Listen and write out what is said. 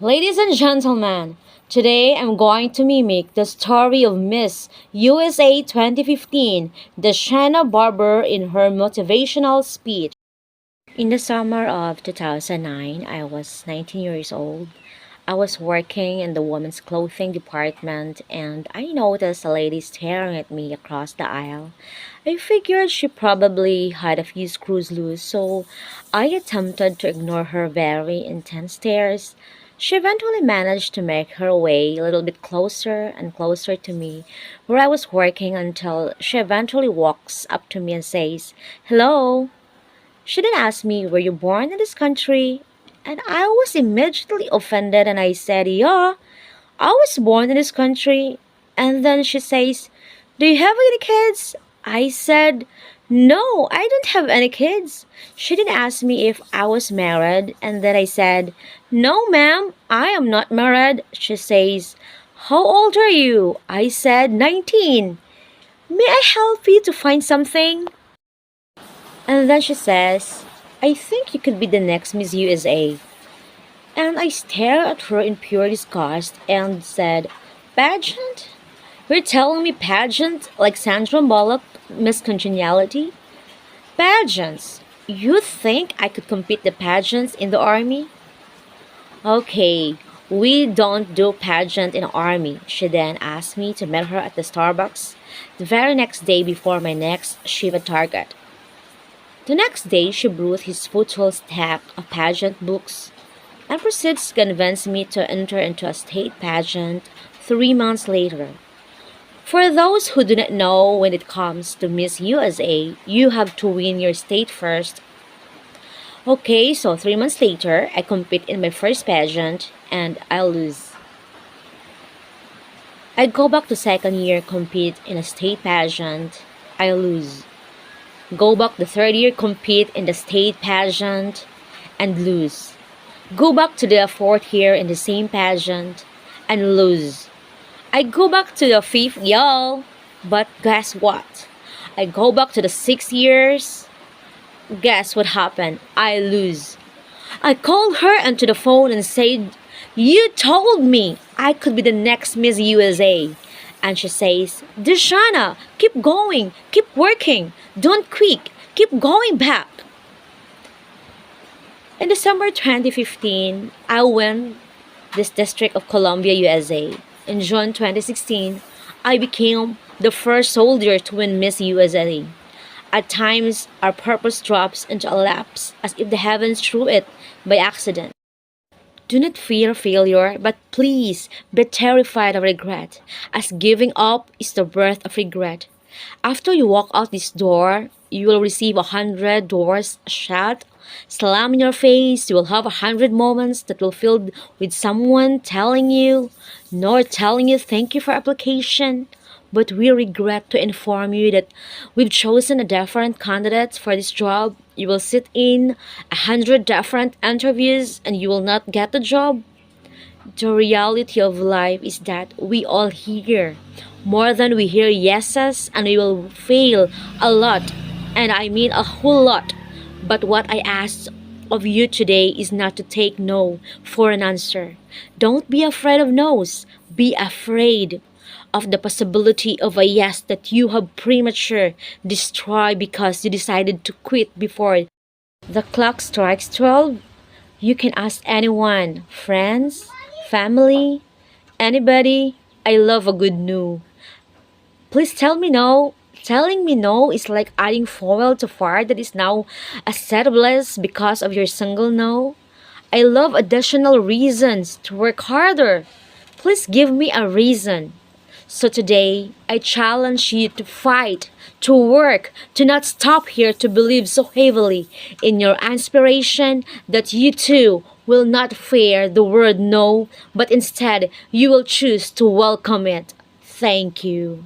Ladies and gentlemen, today I'm going to mimic the story of Miss USA 2015, Dashana Barber in her motivational speech. In the summer of 2009, I was 19 years old. I was working in the women's clothing department and I noticed a lady staring at me across the aisle. I figured she probably had a few screws loose, so I attempted to ignore her very intense stares. She eventually managed to make her way a little bit closer and closer to me, where I was working until she eventually walks up to me and says, "Hello." She then asked me, "Were you born in this country?" And I was immediately offended and I said, "Yeah, I was born in this country." And then she says, "Do you have any kids?" I said, "No, I don't have any kids." She then asked me if I was married, and then I said, "No, ma'am, I am not married." She says, "How old are you?" I said, 19. "May I help you to find something?" And then she says, "I think you could be the next Miss USA." And I stared at her in pure disgust and said, "Pageant? You're telling me pageant like Sandra Bullock, Miss Congeniality? Pageants? You think I could compete the pageants in the army?" "Okay, we don't do pageant in army." She then asked me to meet her at the Starbucks the very next day before my next shift at Target. The next day, she brought his full stack of pageant books and proceeds to convince me to enter into a state pageant 3 months later. For those who do not know, when it comes to Miss USA, you have to win your state first. Okay, so 3 months later, I compete in my first pageant and I lose. I go back to second year, compete in a state pageant, I lose. Go back the third year, compete in the state pageant and lose. Go back to the fourth year in the same pageant and lose. I go back to the fifth, y'all, but guess what? I go back to the 6 years. Guess what happened? I lose. I called her onto the phone and said, "You told me I could be the next Miss USA." And she says, "Deshana, keep going, keep working, don't quit, keep going back." In December 2015, I won this District of Columbia, USA. In June 2016, I became the first soldier to win Miss USA. At times, our purpose drops into a lapse as if the heavens threw it by accident. Do not fear failure, but please be terrified of regret, as giving up is the birth of regret. After you walk out this door, you will receive 100 doors shut, slam in your face. You will have 100 moments that will fill with someone telling you, nor telling you thank you for application. But we regret to inform you that we've chosen a different candidate for this job. You will sit in 100 different interviews and you will not get the job. The reality of life is that we all hear more than we hear yeses, and we will fail a lot, and I mean a whole lot. But what I ask of you today is not to take no for an answer. Don't be afraid of no's. Be afraid of the possibility of a yes that you have premature destroyed because you decided to quit before the clock strikes 12. You can ask anyone, friends, family, anybody. I love a good no. Please tell me no. Telling me no is like adding fuel to fire that is now acceptable because of your single no. I love additional reasons to work harder. Please give me a reason. So today, I challenge you to fight, to work, to not stop here, to believe so heavily in your inspiration that you too will not fear the word no, but instead you will choose to welcome it. Thank you.